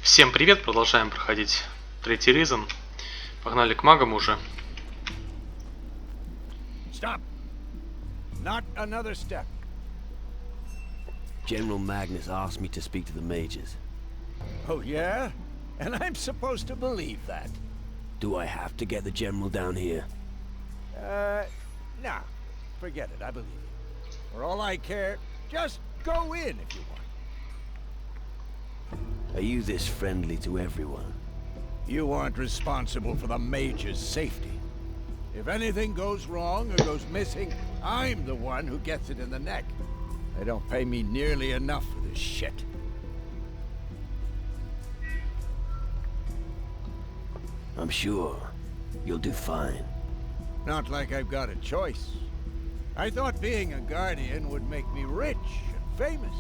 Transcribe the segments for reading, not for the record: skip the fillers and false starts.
Всем привет, продолжаем проходить третий ризон. Погнали к магам уже. Stop. Not another step. General Magnus asked me to speak to the mages. Oh, yeah? And I'm supposed to believe that. Do I have to get the general down here? Nah. Forget it, I believe you. For all I care, just go in if you want. Are you this friendly to everyone? You aren't responsible for the mage's safety. If anything goes wrong or goes missing, I'm the one who gets it in the neck. They don't pay me nearly enough for this shit. I'm sure you'll do fine. Not like I've got a choice. I thought being a guardian would make me rich and famous.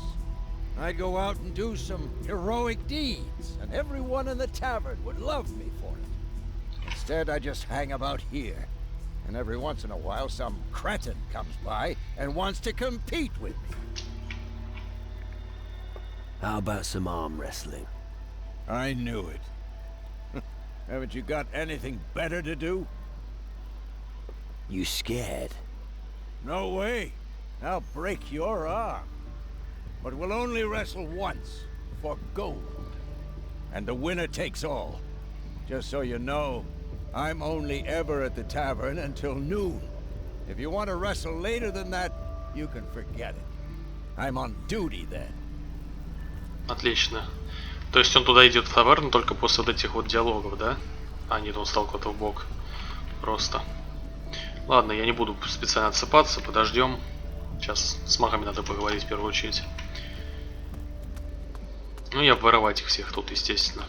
I'd go out and do some heroic deeds, and everyone in the tavern would love me for it. Instead, I just hang about here. And every once in a while, some cretin comes by and wants to compete with me. How about some arm wrestling? I knew it. Haven't you got anything better to do? You scared? No way. I'll break your arm. But we'll only wrestle once, for gold. And the winner takes all. Just so you know, I'm only ever at the tavern until noon. If you want to wrestle later than that, you can forget it. I'm on duty then. Отлично. То есть он туда идет в таверну только после вот этих вот диалогов, да? А, нет, он стал куда-то в бок. Просто. Ладно, я не буду специально отсыпаться, подождем. Сейчас с магами надо поговорить в первую очередь. Ну и обворовать их всех тут, естественно.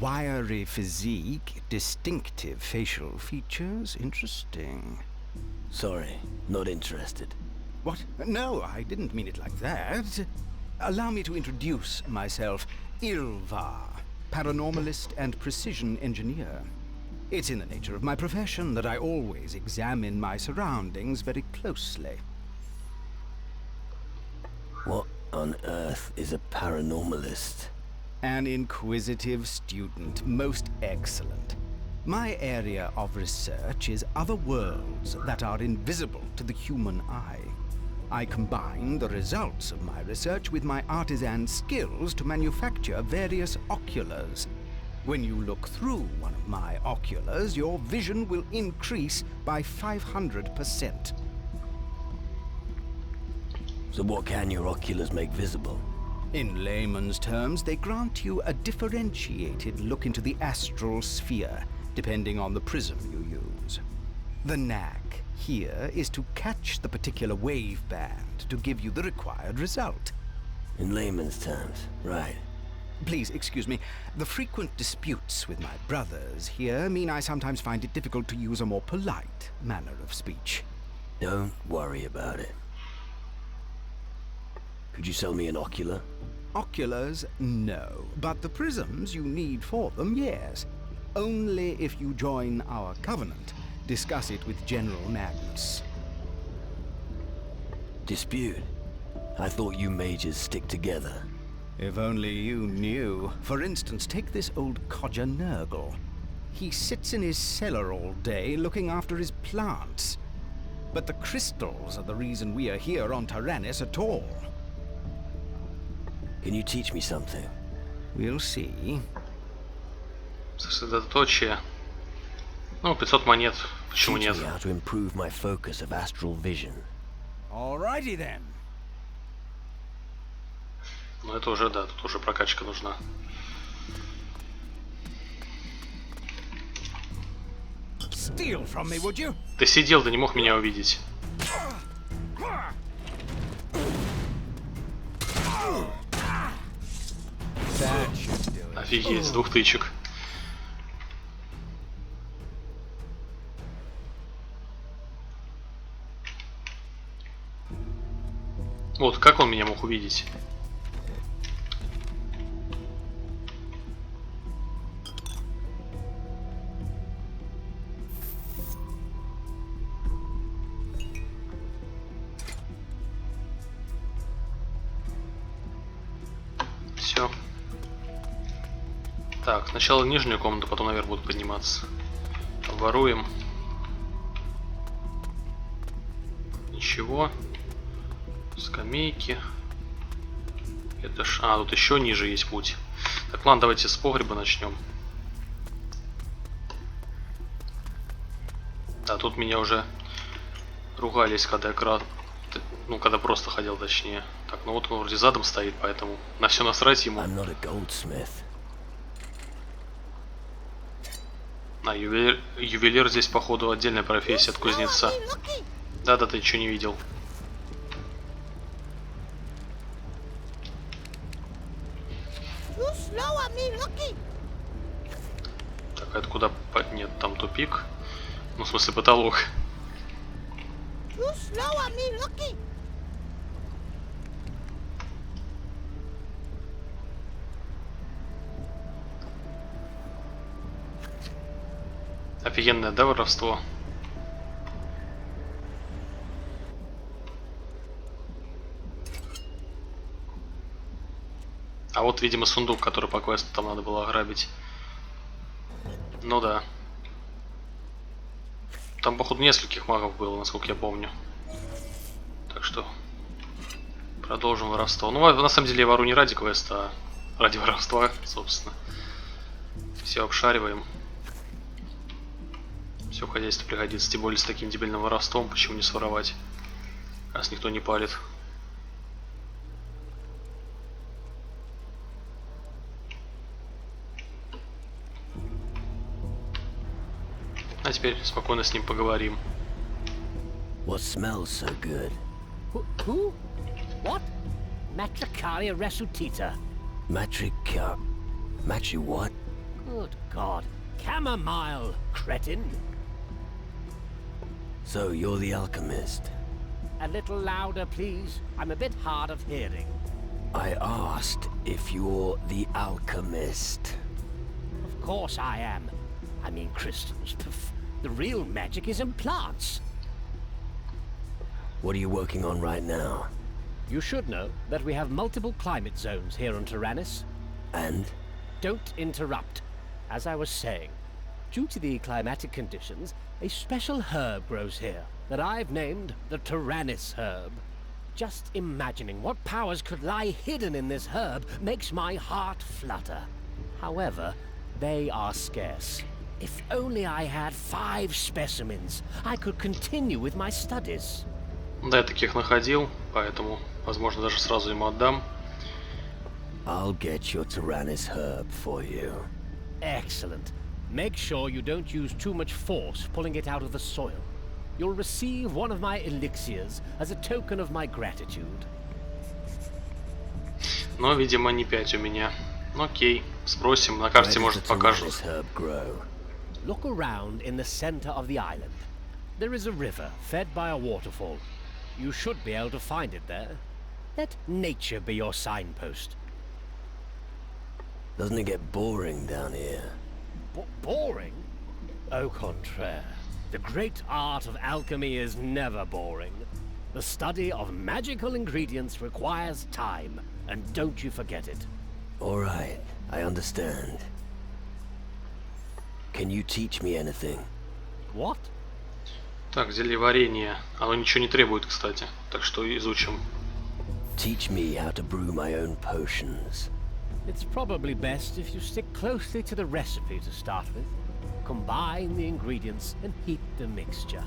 Wiry physique, distinctive facial features, interesting. Sorry, not interested. What? No, I didn't mean it like that. Allow me to introduce myself. Ilvar, paranormalist and precision engineer. It's in the nature of my profession that I always examine my surroundings very closely. What on earth is a paranormalist? An inquisitive student, most excellent. My area of research is other worlds that are invisible to the human eye. I combine the results of my research with my artisan skills to manufacture various oculars. When you look through one of my oculars, your vision will increase by 500%. So what can your oculars make visible? In layman's terms, they grant you a differentiated look into the astral sphere, depending on the prism you use. The knack here is to catch the particular wave band to give you the required result. In layman's terms, right. Please excuse me. The frequent disputes with my brothers here mean I sometimes find it difficult to use a more polite manner of speech. Don't worry about it. Could you sell me an ocular? Oculars, no. But the prisms you need for them, yes. Only if you join our covenant. Discuss it with General Magnus. Dispute? I thought you mages stick together. If only you knew. For instance, take this old codger Nurgle. He sits in his cellar all day looking after his plants. But the crystals are the reason we are here on Tyrannus at all. Can you teach me something? We'll see. Сосредоточие. Ну, 500 монет. Почему Teach нет? me how to improve my focus of astral vision. Alrighty then. Ну, это уже, да, тут уже прокачка нужна. Steal from me, would you? Ты сидел, да не мог меня увидеть. That should do it. Офигеть, с 2 тычек. Вот, как он меня мог увидеть? Все. Так, сначала нижнюю комнату, потом наверх буду подниматься. Воруем. Ничего. Скамейки. Это ж... А, тут еще ниже есть путь. Так, ладно, давайте с погреба начнем. Да, тут меня уже ругались, когда я ну, когда просто ходил, точнее. Так, ну вот он вроде задом стоит, поэтому на все насрать ему. I'm not a goldsmith. А, ювелир здесь, походу, отдельная профессия от кузнеца. Да-да, ты ничего не видел. Так, это куда? Нет, там тупик. Ну, в смысле, потолок. Офигенное, да, воровство? А вот, видимо, сундук, который по квесту там надо было ограбить. Ну да. Там, походу, нескольких магов было, насколько я помню. Так что продолжим воровство. Ну, на самом деле я вору не ради квеста, а ради воровства, собственно. Все обшариваем. Все в хозяйстве пригодится, тем более с таким дебильным воровством, почему не своровать, раз никто не палит. А теперь спокойно с ним поговорим. What smells so good? Who? What? Matricaria resutita. Matrica... Matri what? Good God. Chamomile, cretin. So, you're the alchemist. A little louder, please. I'm a bit hard of hearing. I asked if you're the alchemist. Of course I am. I mean crystals. The real magic is in plants. What are you working on right now? You should know that we have multiple climate zones here on Tyrannus. And? Don't interrupt. As I was saying, due to the climatic conditions, a special herb grows here that I've named the Tyrannus herb. Just imagining what powers could lie hidden in this herb makes my heart flutter. However, they are scarce. If only I had 5 specimens, I could continue with my studies. Да, я таких находил, поэтому, возможно, даже сразу ему отдам. I'll get your Tyrannus herb for you. Excellent. Make sure you don't use too much force pulling it out of the soil. You'll receive one of my elixirs as a token of my gratitude. Но, видимо, не 5 у меня. Ну, окей, спросим, на карте, может, покажут. Look around in the center of the island. There is a river fed by a waterfall. You should be able to find it there. Let nature be your signpost. Doesn't it get boring down here? Boring? Au contraire. The great art of alchemy is never boring. The study of magical ingredients requires time, and don't you forget it. All right, I understand. Can you teach me anything? What? Так, зельеварение. Оно ничего не требует, кстати. Так что изучим. Teach me how to brew my own potions. It's probably best if you stick closely to the recipe to start with. Combine the ingredients and heat the mixture.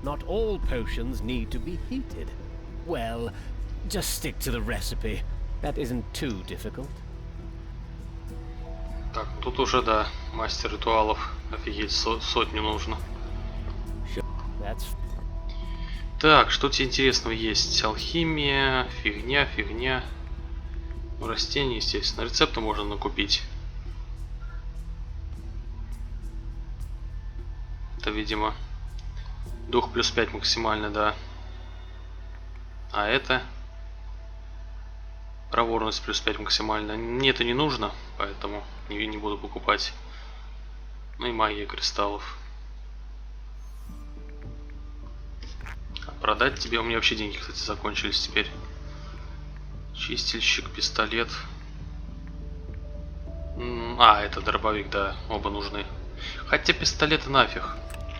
Not all potions need to be heated. Well, just stick to the recipe. That isn't too difficult. Так, тут уже, да, мастер ритуалов. Офигеть, сотню нужно. That's... Так, что тебе интересного есть? Алхимия, фигня. Растения, естественно. Рецепты можно накупить. Это, видимо, дух плюс 5 максимально, да. А это... Проворность плюс 5 максимально. Мне это не нужно, поэтому не буду покупать. Ну и магия кристаллов. А продать тебе? У меня вообще деньги, кстати, закончились теперь. Чистильщик, пистолет. А, это дробовик, да, оба нужны. Хотя пистолеты нафиг.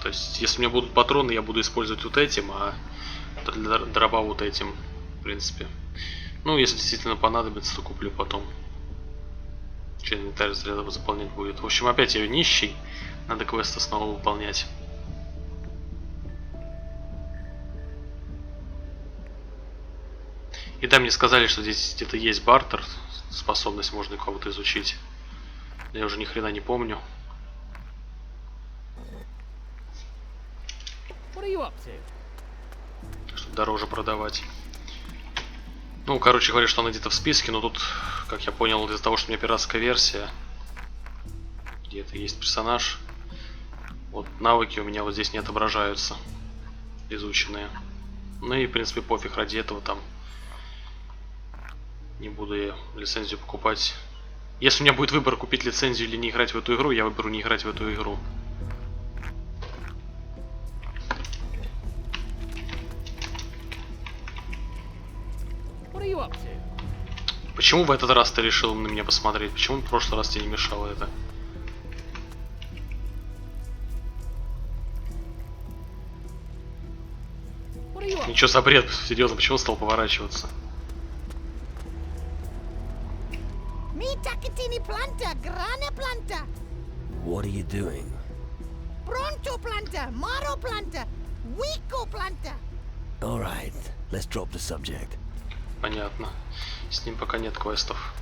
То есть, если у меня будут патроны, я буду использовать вот этим, а для дроба вот этим, в принципе. Ну, если действительно понадобится, то куплю потом. Что инвентарь зарядов заполнять будет. В общем, опять я нищий. Надо квесты снова выполнять. И да, мне сказали, что здесь где-то есть бартер. Способность можно кого-то изучить. Я уже ни хрена не помню. What are you up to? Чтобы дороже продавать. Ну, короче говоря, что она где-то в списке, но тут, как я понял, из-за того, что у меня пиратская версия, где-то есть персонаж, вот навыки у меня вот здесь не отображаются, изученные. Ну и, в принципе, пофиг, ради этого там не буду я лицензию покупать. Если у меня будет выбор купить лицензию или не играть в эту игру, я выберу не играть в эту игру. What are you up to? Почему в этот раз ты решил на меня посмотреть? Почему в прошлый раз тебе не мешало это? What are you up to? Ничего за бред, серьезно, почему стал поворачиваться? Mi takitini planta, grana planta, What are you doing? pronto planta, maro planta, wico planta. All right, let's drop the subject. Понятно. С ним пока нет квестов.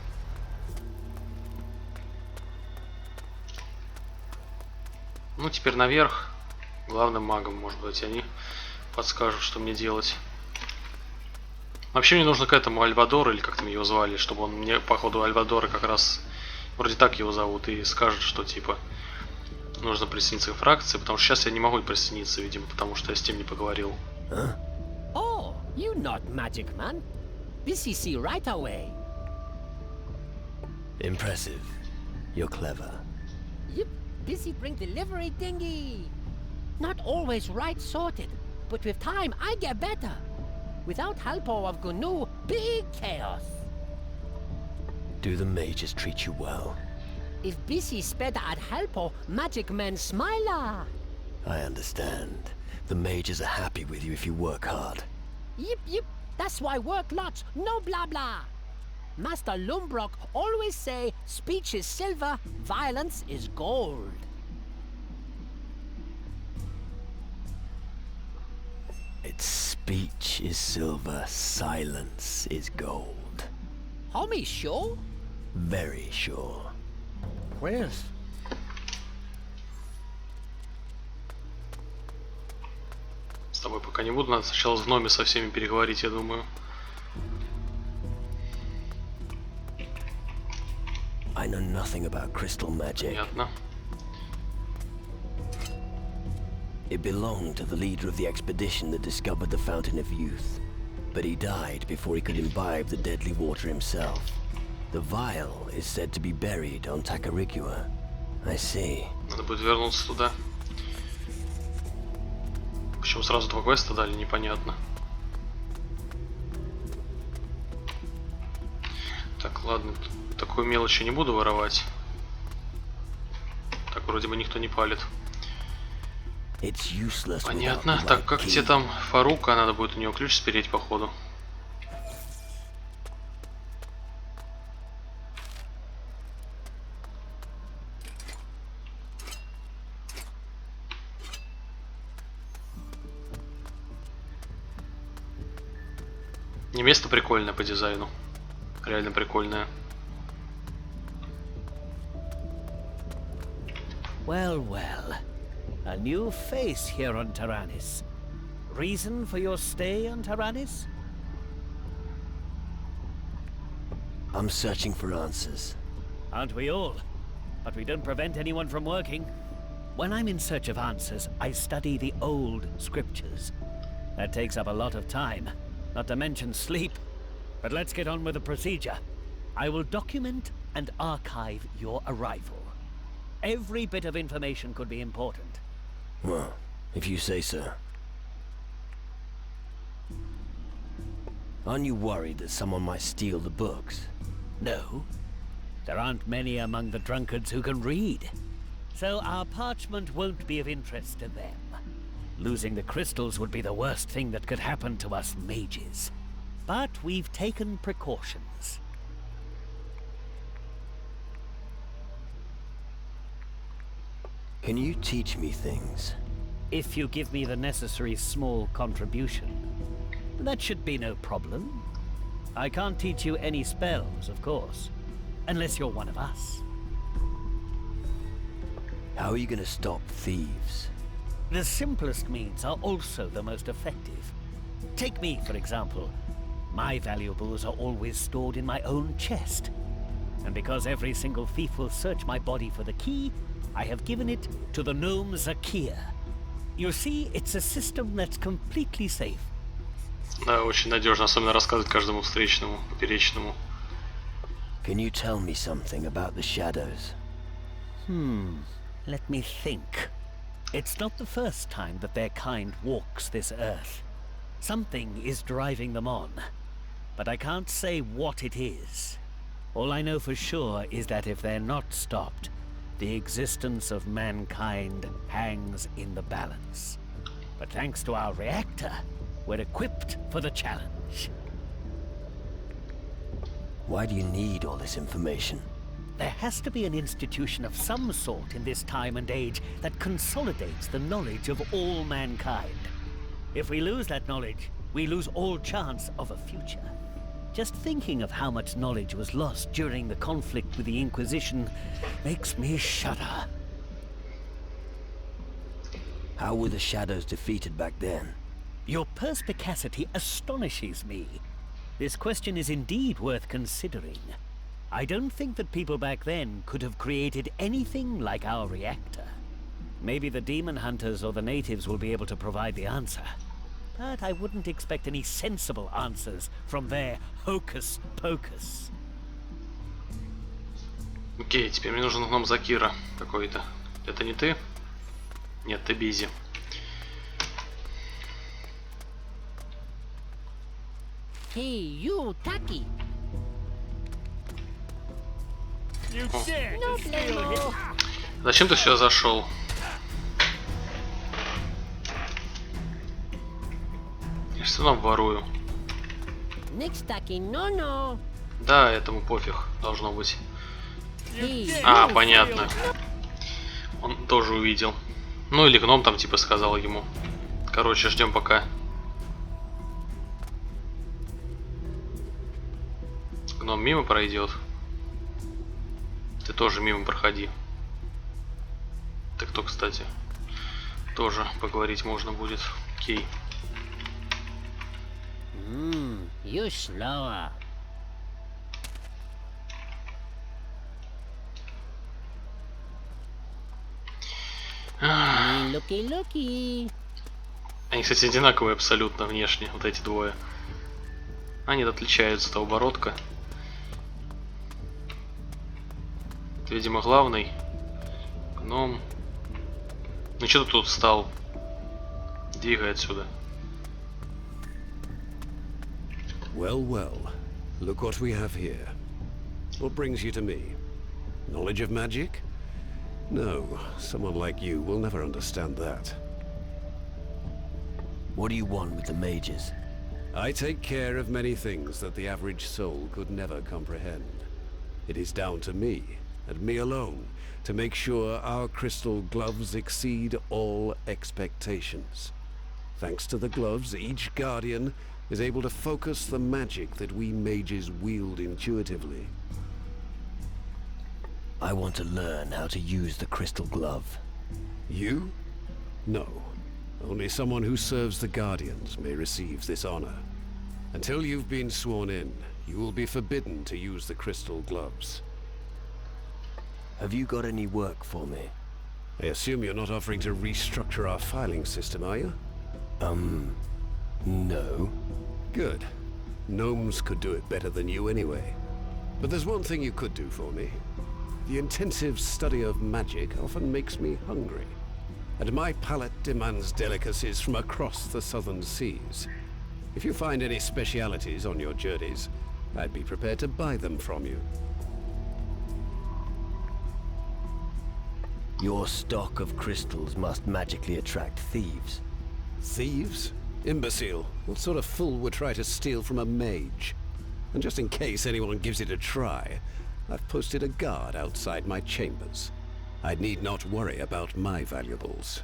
Ну, теперь наверх. Главным магом, может быть, они подскажут, что мне делать. Вообще мне нужно к этому Альвадору, или как там его звали, чтобы он мне, по ходу Альвадора, как раз, вроде так его зовут, и скажет, что, типа, нужно присоединиться к фракции, потому что сейчас я не могу присоединиться, видимо, потому что я с тем не поговорил. Oh, you not magic man. Busy see right away. Impressive. You're clever. Yep, busy bring delivery dingy. Not always right sorted, but with time I get better. Without help of Gnu, big chaos. Do the mages treat you well? If busy sped at helpo, magic men smiler. I understand. The mages are happy with you if you work hard. Yep, that's why work lots, no blah blah. Master Lumbrock always say speech is silver, violence is gold. Its speech is silver, silence is gold. Homie, sure? Very sure. Where's? С тобой пока не буду, надо сначала в гноме со всеми переговорить, я думаю. I know nothing about crystal magic. Понятно. It belonged to the leader of the expedition that discovered the Fountain of Youth. But he died before he could imbibe the deadly water himself. The vial is said to be buried on Takarigua. I see. Надо будет вернуться туда. Почему сразу два квеста дали, непонятно. Так, ладно, такую мелочь я не буду воровать. Так, вроде бы никто не палит. It's useless. Понятно. without the Так, right как key. тебе там Фарука? Надо будет у него ключ спереть, походу. Не, место прикольное по дизайну. Реально прикольное. Well, well. A new face here on Tyrannus. Reason for your stay on Tyrannus? I'm searching for answers. Aren't we all? But we don't prevent anyone from working. When I'm in search of answers, I study the old scriptures. That takes up a lot of time, not to mention sleep. But let's get on with the procedure. I will document and archive your arrival. Every bit of information could be important. Well, if you say so. Aren't you worried that someone might steal the books? No. There aren't many among the drunkards who can read, so our parchment won't be of interest to them. Losing the crystals would be the worst thing that could happen to us mages. But we've taken precautions. Can you teach me things? If you give me the necessary small contribution, that should be no problem. I can't teach you any spells, of course, unless you're one of us. How are you gonna stop thieves? The simplest means are also the most effective. Take me, for example. My valuables are always stored in my own chest. And because every single thief will search my body for the key, I have given it to the gnome Zakia. You see, it's a system that's completely safe. Да, очень надежно, особенно рассказывать каждому встречному, поперечному. Can you tell me something about the shadows? Let me think. It's not the first time that their kind walks this earth. Something is driving them on, but I can't say what it is. All I know for sure is that if they're not stopped, the existence of mankind hangs in the balance. But thanks to our reactor, we're equipped for the challenge. Why do you need all this information? There has to be an institution of some sort in this time and age that consolidates the knowledge of all mankind. If we lose that knowledge, we lose all chance of a future. Just thinking of how much knowledge was lost during the conflict with the Inquisition makes me shudder. How were the shadows defeated back then? Your perspicacity astonishes me. This question is indeed worth considering. I don't think that people back then could have created anything like our reactor. Maybe the demon hunters or the natives will be able to provide the answer. But I wouldn't expect any sensible answers from their hocus-pocus. Окей, теперь мне нужен гном Закира какой-то. Это не ты? Нет, ты Бизи. Hey, you, Taki. No blame. Зачем ты сюда зашел? Я все равно ворую. Next Taki, no. Да, этому пофиг, должно быть. Hey, А, понятно. Он тоже увидел. Ну или гном там типа сказал ему. Короче, ждем пока. Гном мимо пройдет. Ты тоже мимо проходи. Ты кто, кстати? Тоже поговорить можно будет. Окей. You slower. Looky. Они, кстати, одинаковые абсолютно внешне, вот эти двое. Они отличаются от оборотка. Это, видимо, главный. Гном. Ну что ты тут встал? Двигай отсюда. Well, look what we have here. What brings you to me? Knowledge of magic? No, someone like you will never understand that. What do you want with the mages? I take care of many things that the average soul could never comprehend. It is down to me, and me alone, to make sure our crystal gloves exceed all expectations. Thanks to the gloves, each guardian is able to focus the magic that we mages wield intuitively. I want to learn how to use the crystal glove. You? No. Only someone who serves the Guardians may receive this honor. Until you've been sworn in, you will be forbidden to use the crystal gloves. Have you got any work for me? I assume you're not offering to restructure our filing system, are you? No. Good. Gnomes could do it better than you anyway. But there's one thing you could do for me. The intensive study of magic often makes me hungry. And my palate demands delicacies from across the southern seas. If you find any specialities on your journeys, I'd be prepared to buy them from you. Your stock of crystals must magically attract thieves. Thieves? Imbecile. What sort of fool would try to steal from a mage? And just in case anyone gives it a try, I've posted a guard outside my chambers. I need not worry about my valuables.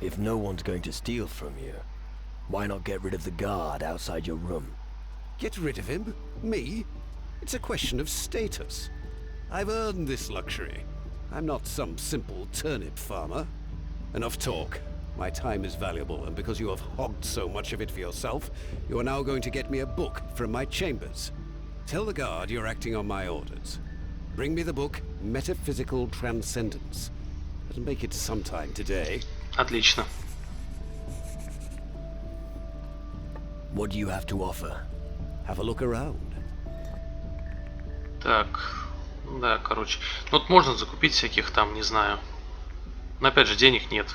If no one's going to steal from you, why not get rid of the guard outside your room? Get rid of him? Me? It's a question of status. I've earned this luxury. I'm not some simple turnip farmer. Enough talk. My time is valuable, and because you have hogged so much of it for yourself, you are now going to get me a book from my chambers. Tell the guard you're acting on my orders. Bring me the book Metaphysical Transcendence. It'll make it sometime today. Отлично. What do you have to offer? Have a look around. Так, да, короче. Ну, вот можно закупить всяких там, не знаю. Но опять же, денег нет.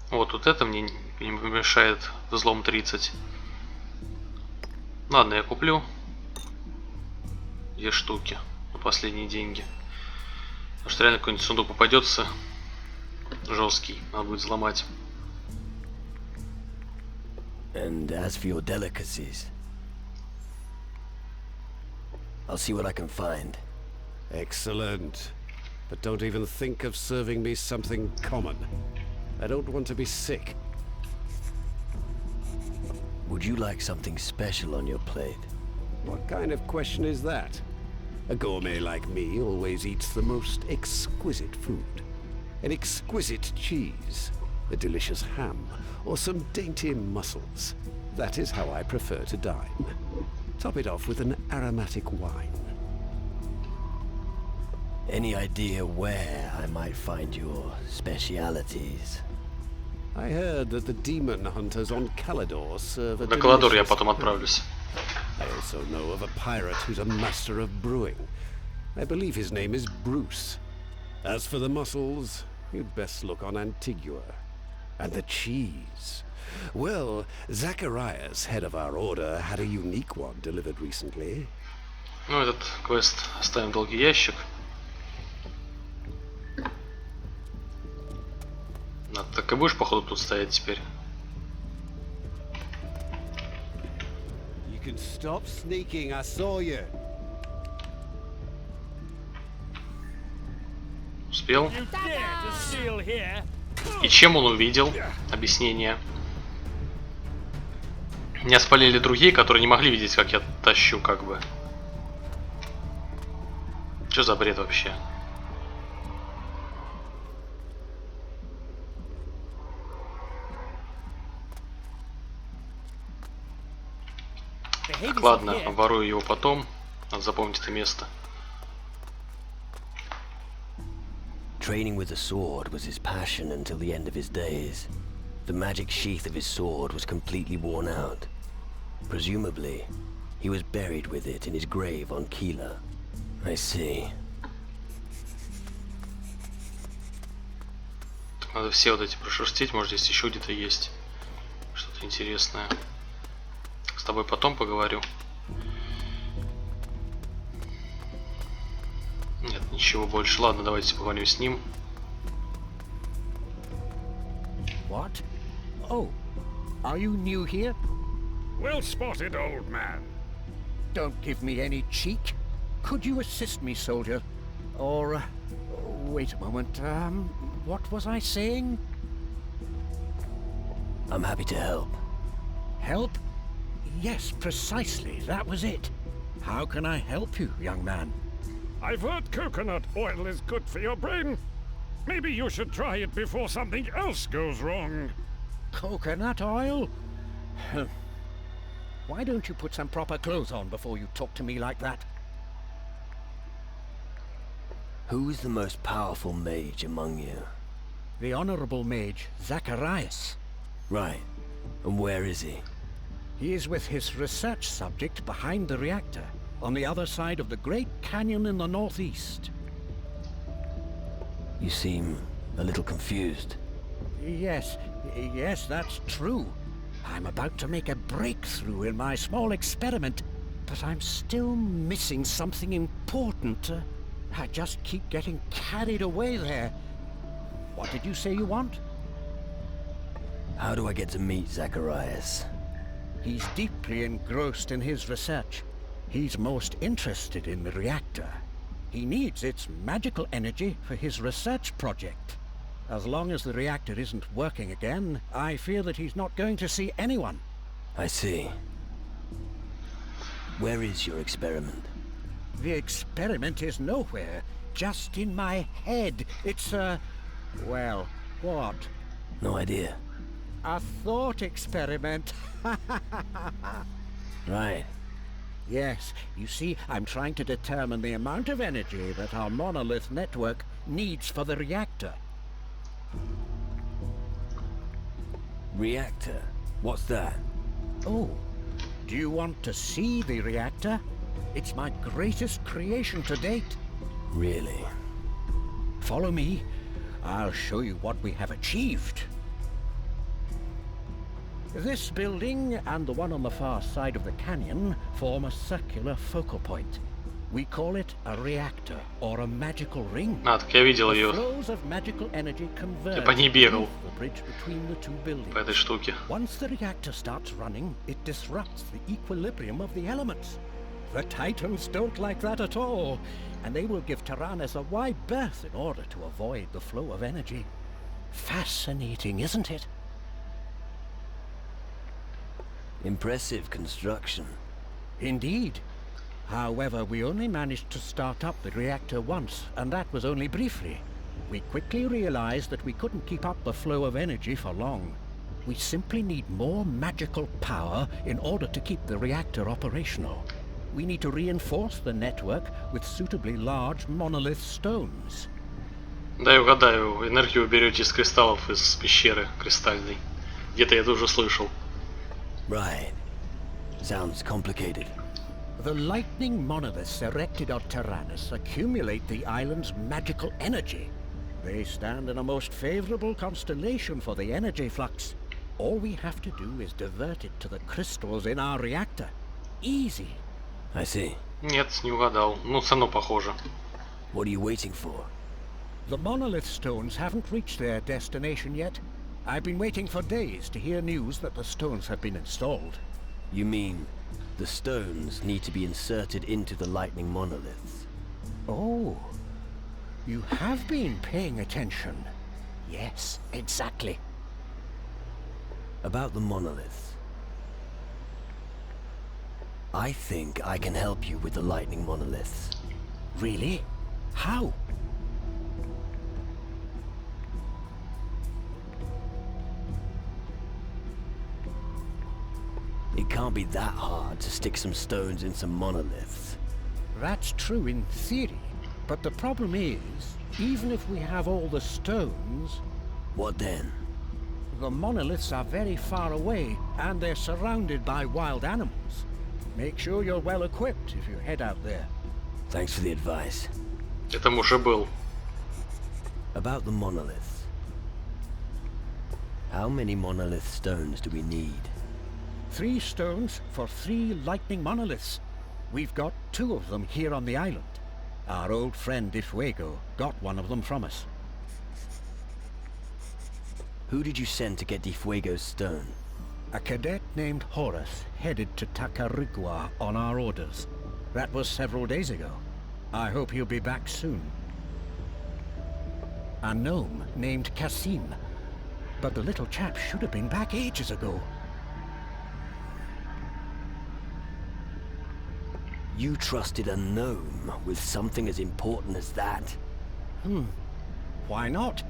Вот это мне не помешает. Взлом 30. Ладно, я куплю 2 штуки на последние деньги. Потому что реально какой-нибудь сундук попадется жесткий, надо будет взломать. And as for your delicacies, I'll see what I can find. Excellent. But don't even think of serving me something common. I don't want to be sick. Would you like something special on your plate? What kind of question is that? A gourmet like me always eats the most exquisite food. An exquisite cheese, a delicious ham, or some dainty mussels. That is how I prefer to dine. Top it off with an aromatic wine. Any idea where I might find your specialities? I heard that the demon hunters on Calidor serve a На Каладор я delicious потом отправлюсь. I also know of a pirate who's a master of brewing. I believe his name is Bruce. As for the mussels, you'd best look on Antigua. And the cheese. Well, Zacharias, head of our order, had a unique one delivered recently. Ну, этот квест оставим в долгий ящик. Так и будешь, походу, тут стоять теперь? You can stop sneaking, I saw you. Успел? И чем он увидел? Объяснение. Меня спалили другие, которые не могли видеть, как я тащу, как бы. Что за бред вообще? Так, ладно, ворую его потом. Надо запомнить это место. Training with the sword was his passion until the end of his days. The magic sheath of his sword was completely worn out. Presumably, he was buried with it in his grave on Kila. I see. Так, надо все вот эти прошерстить, может здесь еще где-то есть что-то интересное. С тобой потом поговорю. Нет, ничего больше. Ладно, давайте поговорим с ним. What? Oh, are you new here? Well spotted, old man. Don't give me any cheek. Could you assist me, soldier? Or, wait a moment, what was I saying? I'm happy to help. Help? Yes, precisely, that was it. How can I help you, young man? I've heard coconut oil is good for your brain. Maybe you should try it before something else goes wrong. Coconut oil? Why don't you put some proper clothes on before you talk to me like that? Who is the most powerful mage among you? The Honorable Mage, Zacharias. Right. And where is he? He is with his research subject behind the reactor, on the other side of the Great Canyon in the northeast. You seem a little confused. Yes, that's true. I'm about to make a breakthrough in my small experiment, but I'm still missing something important. I just keep getting carried away there. What did you say you want? How do I get to meet Zacharias? He's deeply engrossed in his research. He's most interested in the reactor. He needs its magical energy for his research project. As long as the reactor isn't working again, I fear that he's not going to see anyone. I see. Where is your experiment? The experiment is nowhere, just in my head. It's well, what? No idea. A thought experiment. Right. Yes, you see, I'm trying to determine the amount of energy that our monolith network needs for the reactor. Reactor? What's that? Oh, do you want to see the reactor? It's my greatest creation to date. Really? Follow me. I'll show you what we have achieved. This building and the one on the far side of the canyon form a circular focal point. We call it a reactor or a magical ring. А, так я видел The ее flows of magical energy converge по ней бегал beneath the bridge between the two buildings. по этой штуке. Once the reactor starts running, it disrupts the equilibrium of the elements. The Titans don't like that at all, and they will give Tyrannus a wide berth in order to avoid the flow of energy. Fascinating, isn't it? Impressive construction. Indeed. However, we only managed to start up the reactor once, and that was only briefly. We quickly realized that we couldn't keep up the flow of energy for long. We simply need more magical power in order to keep the reactor operational. We need to reinforce the network with suitably large monolith stones. Дай угадаю, энергию вы берете из кристаллов из пещеры кристальной. Где-то я это уже слышал. Right. Sounds complicated. The lightning monoliths erected on Tyrannus accumulate the island's magical energy. They stand in a most favorable constellation for the energy flux. All we have to do is divert it to the crystals in our reactor. Easy. I see. Нет, не угадал. Ну, все равно похоже. What are you waiting for? The monolith stones haven't reached their destination yet. I've been waiting for days to hear news that the stones have been installed. You mean the stones need to be inserted into the lightning monoliths? Oh, you have been paying attention. Yes, exactly. About the monoliths. I think I can help you with the lightning monoliths. Really? How? It can't be that hard to stick some stones in some monoliths. That's true in theory, but the problem is, even if we have all the stones, What then? the monoliths are very far away and they're surrounded by wild animals. Make sure you're well equipped if you head out there. Thanks for the advice. Это уже был. About the monoliths. How many monolith stones do we need? 3 stones for 3 lightning monoliths. We've got 2 of them here on the island. Our old friend Difuego got one of them from us. Who did you send to get Difuego's stone? A cadet named Horace headed to Tacarigua on our orders. That was several days ago. I hope he'll be back soon. A gnome named Cassim. But the little chap should have been back ages ago. You trusted a gnome with something as important as that? Why not?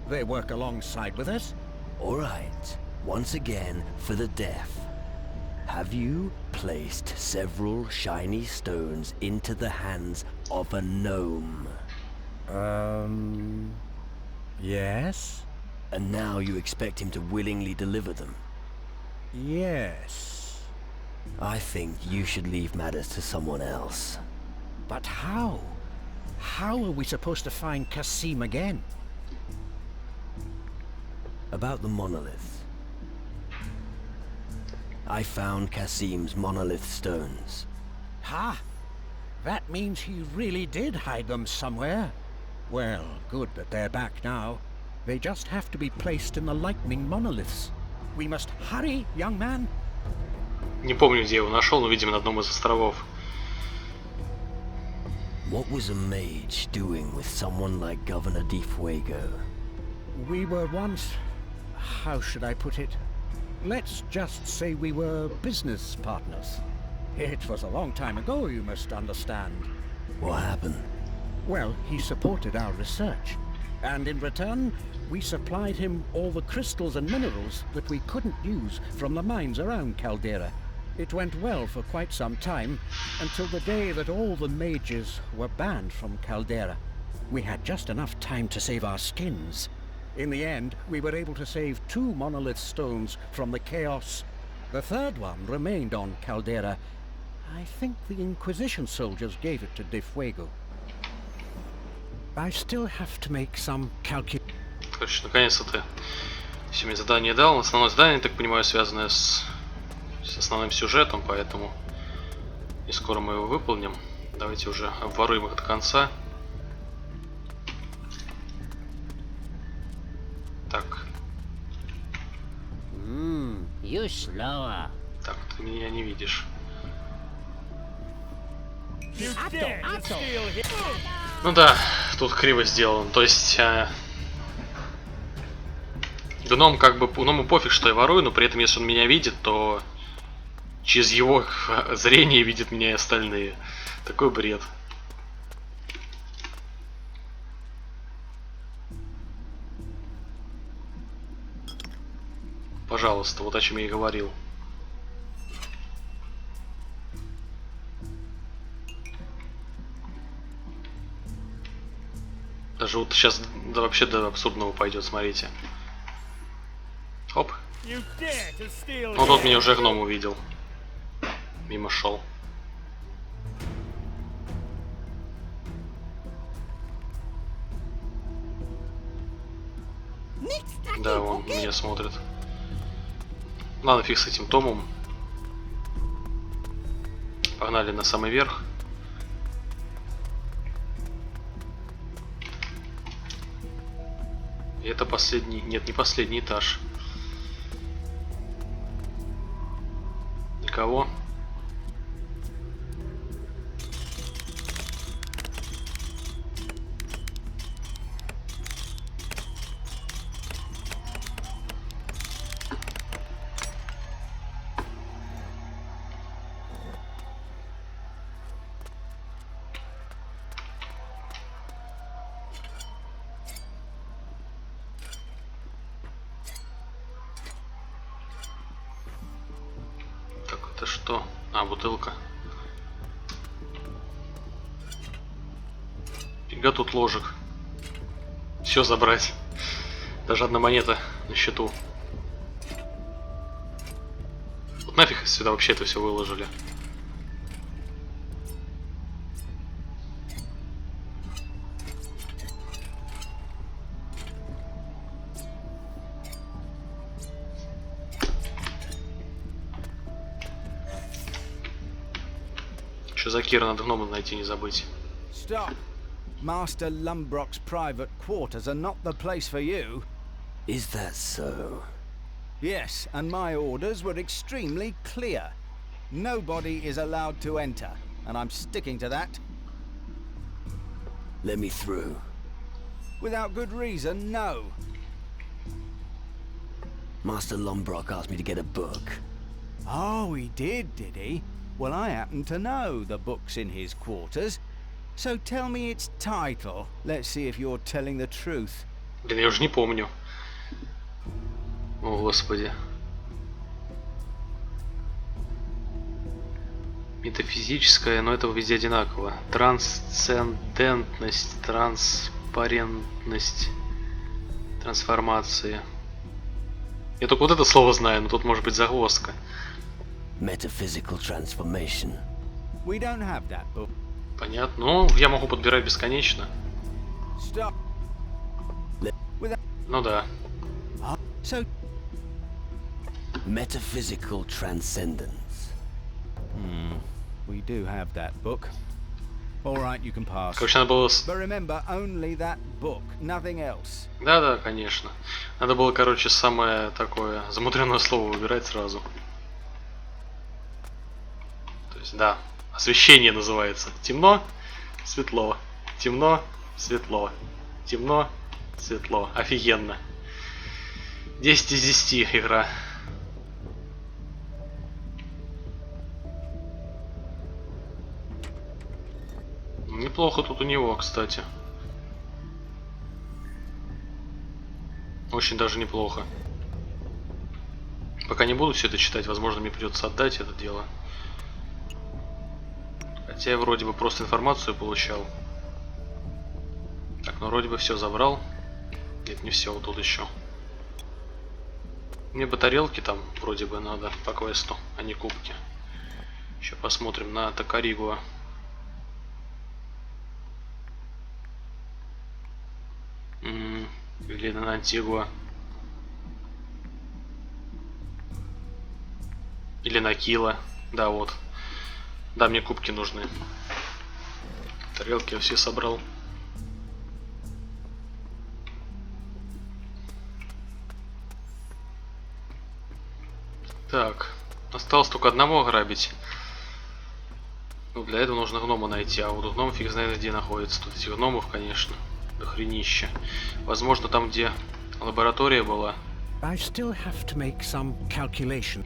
They work alongside with us. All right. Once again, for the deaf. Have you placed several shiny stones into the hands of a gnome? Yes? And now you expect him to willingly deliver them? Yes. I think you should leave matters to someone else. But how? How are we supposed to find Cassim again? About the monolith. I found Kasim's monolith stones. Ha! That means he really did hide them somewhere. Well, good that they're back now. They just have to be placed in the lightning monoliths. We must hurry, young man. Не помню, где я его нашел, но, видимо, на одном из островов. What was a mage doing with someone like Governor Di Fuego? We were once... how should I put it? Let's just say we were business partners. It was a long time ago, you must understand. What happened? Well, he supported our research. And in return, we supplied him all the crystals and minerals that we couldn't use from the mines around Caldera. It went well for quite some time, until the day that all the mages were banned from Caldera. We had just enough time to save our skins. In the end, we were able to save 2 monolith stones from the chaos. The third one remained on Caldera. I think the Inquisition soldiers gave it to Di Fuego. I still have to make some calculations. Короче, наконец-то ты все мне задание дал. Основное задание, так понимаю, связанное с основным сюжетом, поэтому и скоро мы его выполним. Давайте уже обворуем их до конца. Так. You slower. Так, ты меня не видишь. Ну да, тут криво сделано. То есть гном как бы гному пофиг, что я ворую, но при этом, если он меня видит, то через его зрение видят меня и остальные. Такой бред. Пожалуйста, вот о чем я и говорил. Даже вот сейчас да, вообще до абсурдного пойдет, смотрите. Оп. Ну тут меня уже гном увидел. Мимо шел. Да, он меня смотрит. Ладно, фиг с этим томом. Погнали на самый верх. И это последний... Нет, не последний этаж. Никого. Это что? А, бутылка. Фига тут ложек. Все забрать. Даже одна монета на счету. Вот нафиг сюда вообще это все выложили. Что за Кира, надо гнома найти, не забыть. Stop. Master Lumbrock's private quarters are not the place for you. Is that so? Yes, and my orders were extremely clear. Nobody is allowed to enter, and I'm sticking to that. Let me through. Without good reason, no. Master Lombrock asked me to get a book. Oh, he did he? Well, I happen to know the book's in his quarters. So tell me its title. Let's see if you're telling the truth. Блин, я уже не помню. О, господи. Метафизическое, но это везде одинаково. Трансцендентность, транспарентность, трансформация. Я только вот это слово знаю, но тут может быть загвоздка. Metaphysical transformation. We don't have that book. Понятно. Ну, я могу подбирать бесконечно. Stop. Ну да. So Metaphysical transcendence. We do have that book. All right, you can pass. Короче, надо было... But remember, only that book, nothing else. Да-да, конечно. Надо было, короче, самое такое замудренное слово выбирать сразу. То есть, да, освещение называется. Темно, светло. Темно, светло. Темно, светло. Офигенно. 10 из 10 игра. Неплохо тут у него, кстати. Очень даже неплохо. Пока не буду все это читать, возможно, мне придется отдать это дело. Хотя я вроде бы просто информацию получал. Так, ну вроде бы все забрал. Нет, не все, вот тут еще. Мне бы тарелки там вроде бы надо по квесту, а не кубки. Еще посмотрим на Токаригуа. Или на Антигуа. Или на Кила. Да, вот. Да, мне кубки нужны. Тарелки я все собрал. Так. Осталось только одного ограбить. Ну, для этого нужно гнома найти. А вот гном фиг знает где находится. Тут этих гномов, конечно, дохренища. Возможно, там, где лаборатория была. I still have to make some calculation.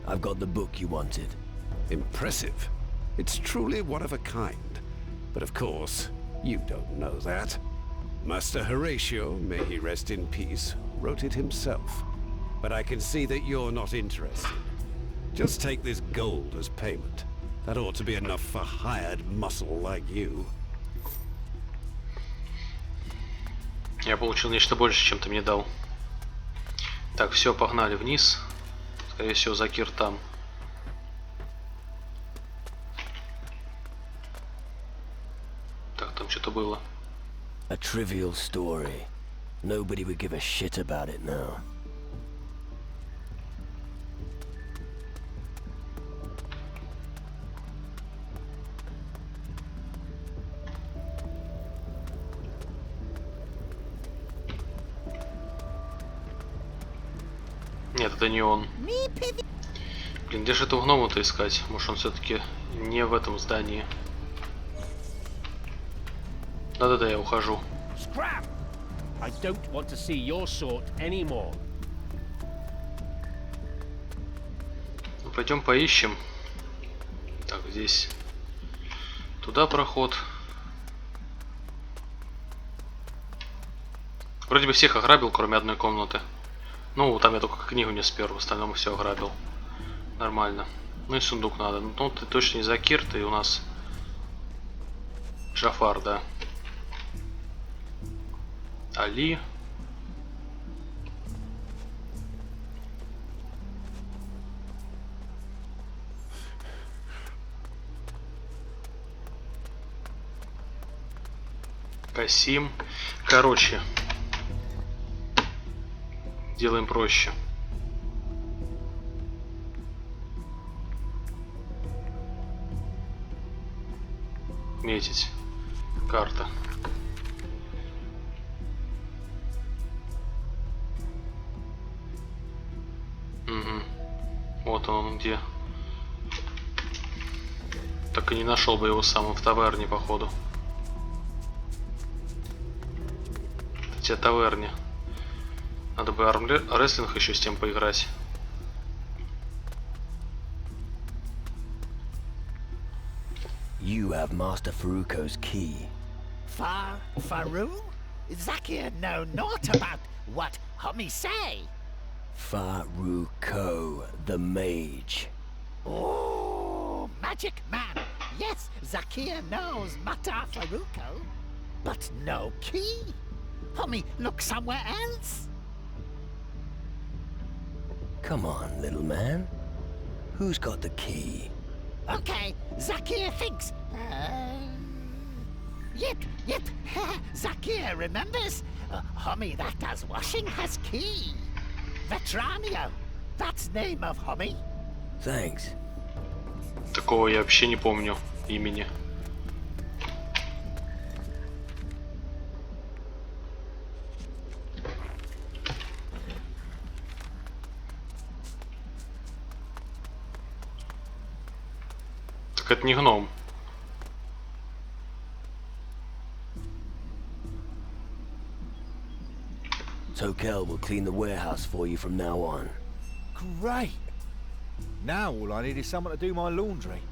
I've got the book you wanted. Impressive. It's truly one of a kind. But of course, you don't know that. Master Horatio, may he rest in peace, wrote it himself. But I can see that you're not interested. Just take this gold as payment. That ought to be enough for hired muscle like you. Я получил нечто больше, чем ты мне дал. Так, все, погнали вниз. Скорее всего, Закир там. Так, там что-то было. A trivial story. Nobody would give a shit about it now. Нет, это не он. Блин, где же этого гнома-то искать? Может, он все-таки не в этом здании. Да-да-да, я ухожу. Scrap! I don't want to see your sort anymore. Ну, пойдем поищем. Так, здесь туда проход. Вроде бы всех ограбил, кроме одной комнаты. Ну, там я только книгу не спер, в остальном все ограбил. Нормально. Ну и сундук надо. Ну, ты точно не Закир, ты у нас Джафар, да. Али. Касим. Короче. Делаем проще. Метить. Карта. Угу. Вот он где. Так и не нашел бы его сам в таверне, походу. Те таверне. Надо бы армрестлинг еще с тем поиграть. You have Master Faruko's key. Faru? Zakir know naught about what homie say. Faruko, the mage. Oh, magic man. Yes, Zakir knows Mata Faruko. But no key. Homie, look somewhere else. Come on, little man. Who's got the key? Okay, Zakir thinks. Yep, yep. Zakir remembers. Homie that does washing has key. Vetranio. That's name of homie. Thanks. Такого я вообще не помню имени. Так это не гном. Tokel will clean the warehouse for you from now on. Great. Now all I need is someone to do my laundry.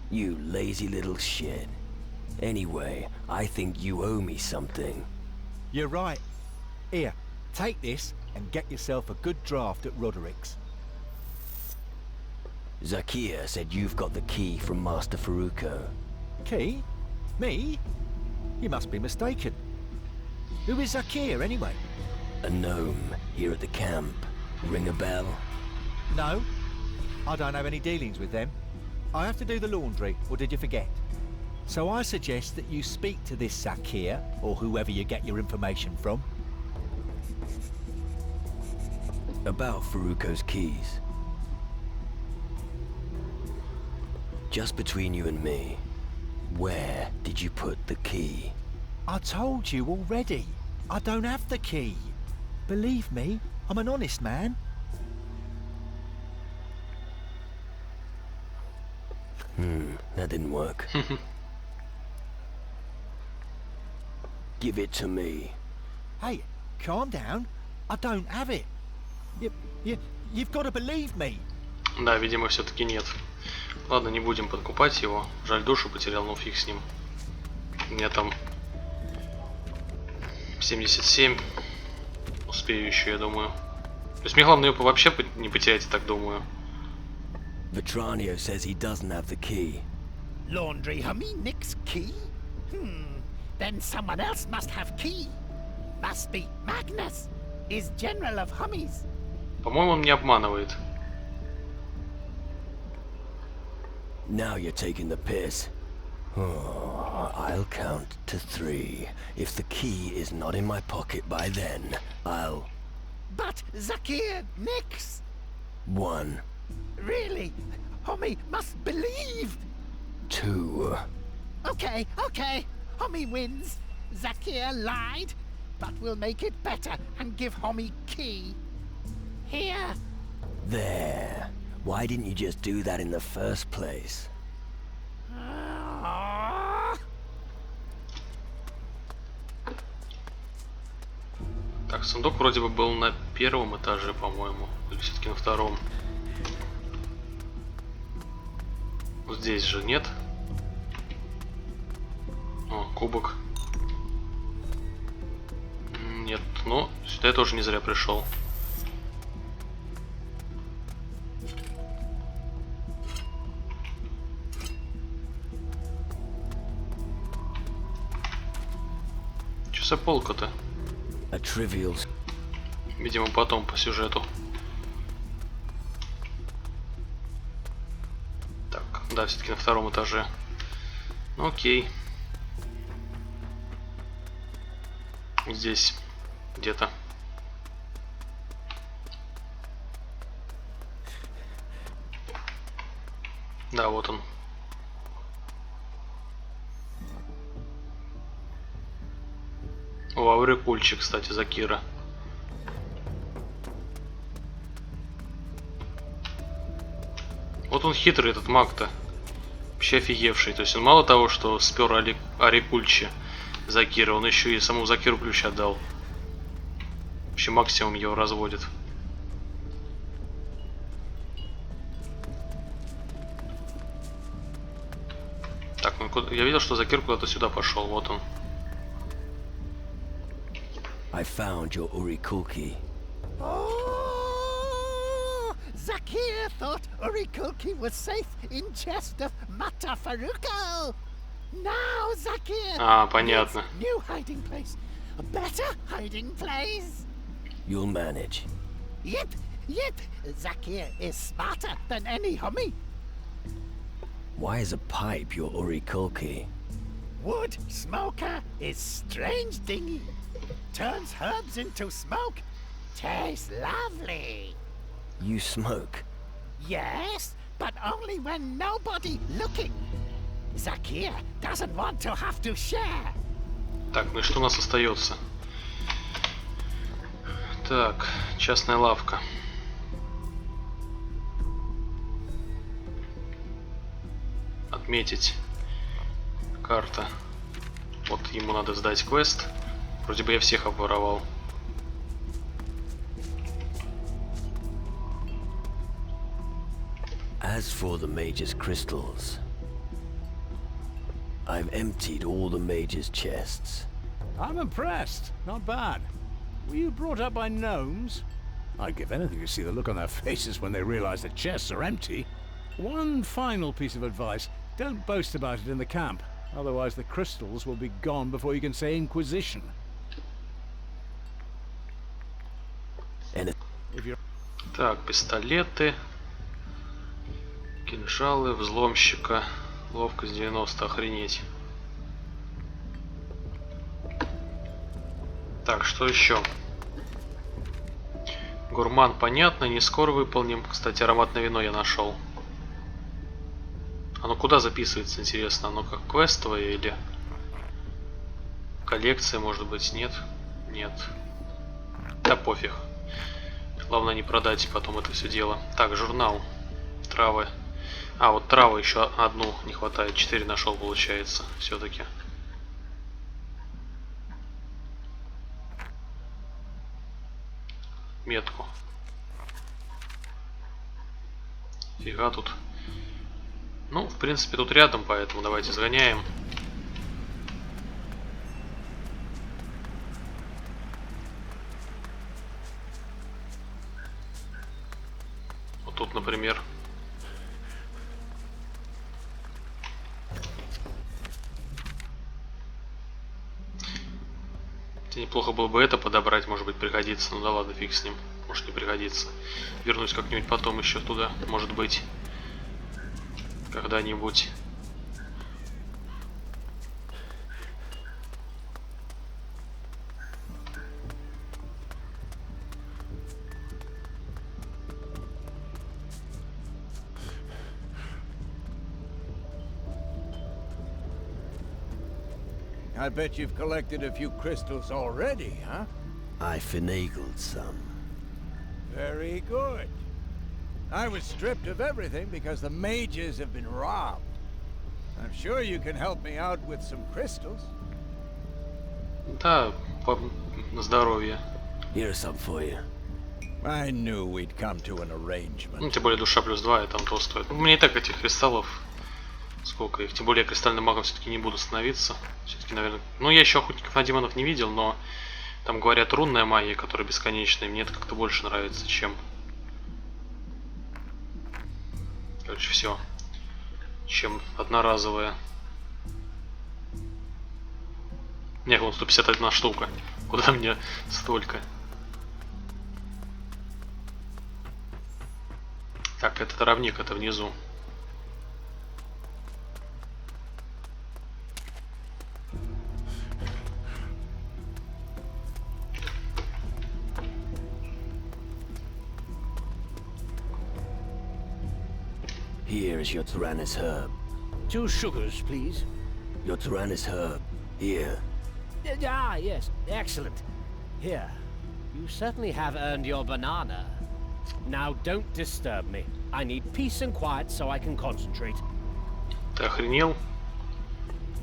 You lazy little shit. Anyway, I think you owe me something. You're right. Here, take this and get yourself a good draft at Roderick's. Zakir said you've got the key from Master Faruko. Key? Me? You must be mistaken. Who is Zakir, anyway? A gnome here at the camp. Ring a bell? No, I don't have any dealings with them. I have to do the laundry, or did you forget? So I suggest that you speak to this Zakir, or whoever you get your information from. About Faruko's keys. Just between you and me, where did you put the key? I told you already. I don't have the key. Believe me, I'm an honest man. That didn't work. Give it to me. Hey, calm down. I don't have it. You've got to believe me. Да, видимо, все-таки нет. Ладно, не будем подкупать его. Жаль, душу потерял, но фиг с ним. У меня там 77. Успею еще, я думаю. То есть мне главное ее вообще не потерять, я так думаю. Vetranio says he doesn't have the key. Laundry homie Nick's key? Then someone else must have key. Must be Magnus. Is general of hummies. По-моему, он не обманывает. Now you're taking the piss. Oh, I'll count to 3. If the key is not in my pocket by then, I'll... But Zakir Nix. 1, Really? Homie must believe. 2. Okay. Homie wins. Zakir lied, but we'll make it better and give Homie key. Here. There. Why didn't you just do that in the first place? Так, сундук вроде бы был на первом этаже, по-моему. Или все-таки на втором. Вот здесь же нет. О, кубок. Нет, но сюда я тоже не зря пришел. Что за полка-то? A trivial... Видимо, потом по сюжету. Так, да, все-таки на втором этаже. Ну, окей. Здесь где-то. Да, вот он. О, аврикульчик, кстати, Закира. Вот он хитрый, этот маг-то. Вообще офигевший. То есть он мало того, что спер Арикульчи Закира, он еще и саму Закиру ключ отдал. Вообще максимум его разводит. Так, ну я видел, что Закир куда-то сюда пошел. Вот он. I found your Urikulki. Oh, Zakir thought Urikulki was safe in chest of Mata Faruko. Now Zakir понятно. needs new hiding place, a better hiding place. You'll manage. Yep. Zakir is smarter than any homie. Why is a pipe your Urikulki? wood smoker is strange dingy. Turns herbs into smoke. Tastes lovely. You smoke? Yes, but only when nobody looking. Zakir doesn't want to have to share. Так, ну и что у нас остается? Так, частная лавка. Отметить. Карта. Вот ему надо сдать квест. Вроде бы я всех обворовал. As for the mage's crystals, I've emptied all the mage's chests. I'm impressed. Not bad. Were you brought up by gnomes? I'd give anything to see the look on their faces when they realize the chests are empty. One final piece of advice. Don't boast about it in the camp. Otherwise the crystals will be gone before you can say Inquisition. And If you're... Так, пистолеты. Кинжалы, взломщика. Ловкость 90, охренеть. Так, что еще? Гурман, понятно, не скоро выполним. Кстати, ароматное вино я нашел. Оно куда записывается, интересно? Оно как квестовое или коллекция, может быть? Нет? Нет. Да пофиг. Главное не продать потом это все дело. Так, журнал. Травы. А, вот травы еще одну не хватает. 4 нашел, получается, все-таки. Метку. Фига тут. Ну, в принципе, тут рядом, поэтому давайте сгоняем. Вот тут, например. Неплохо было бы это подобрать, может быть, пригодится. Ну да ладно, фиг с ним. Может, не пригодится. Вернусь как-нибудь потом еще туда, может быть. Когда-нибудь. I bet you've collected a few crystals already, huh? I finagled some. Very good. I was stripped of everything because the mages have been robbed. I'm sure you can help me out with some crystals. Да, на здоровье. Here's some for you. I knew we'd come to an Ну, arrangement. тем более душа плюс 2, и там то стоит. Ну, мне и так этих кристаллов. Сколько их? Тем более я кристальным магом все-таки не буду становиться. Все-таки, наверное. Ну, я еще охотников на демонов не видел, но там говорят рунная магия, которая бесконечная. Мне это как-то больше нравится, чем. Короче, все. Чем одноразовая. Не, вон 151 штука. Куда мне столько? Так, это травник, это внизу. Here is your Tyrannus herb. 2 sugars, please. Your Tyrannus herb. Here. Ah, yes, excellent. Here, you certainly have earned your banana. Now don't disturb me. I need peace and quiet so I can concentrate. Ты охренел?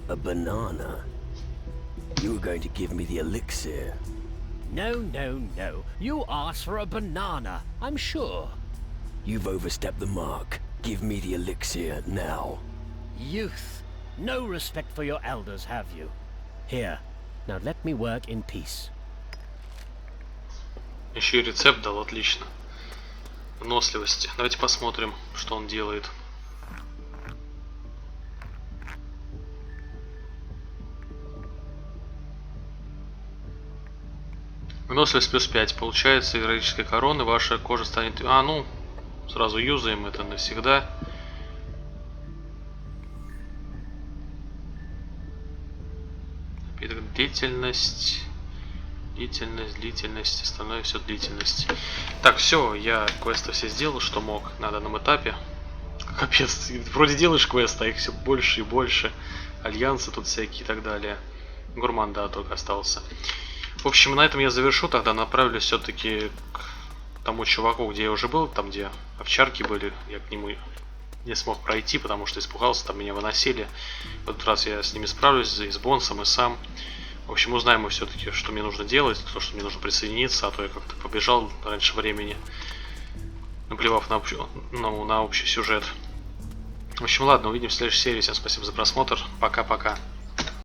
A banana? You were going to give me the elixir. No, no, no. You asked for a banana, I'm sure. You've overstepped the mark. Give me the elixir now. Youth. No respect for your elders, have you? Here. Now let me work in peace. Еще и рецепт дал, отлично. Выносливости. Давайте посмотрим, что он делает. Выносливость плюс 5. Получается героической короны. Ваша кожа станет... А, ну, сразу юзаем это навсегда. Длительность. Длительность. Остальное все длительность. Так, все, я квесты все сделал, что мог на данном этапе. Капец, вроде делаешь квесты, а их все больше и больше. Альянсы тут всякие и так далее. Гурман, да, только остался. В общем, на этом я завершу. Тогда направлюсь все-таки к тому чуваку, где я уже был. Там, где овчарки были. Я к нему не смог пройти, потому что испугался. Там меня выносили. В этот раз я с ними справлюсь. И с Бонсом, и сам. В общем, узнаем мы все-таки, что мне нужно делать. То, что мне нужно присоединиться. А то я как-то побежал раньше времени. Наплевав на общий сюжет. В общем, ладно, увидимся в следующей серии. Всем спасибо за просмотр. Пока-пока.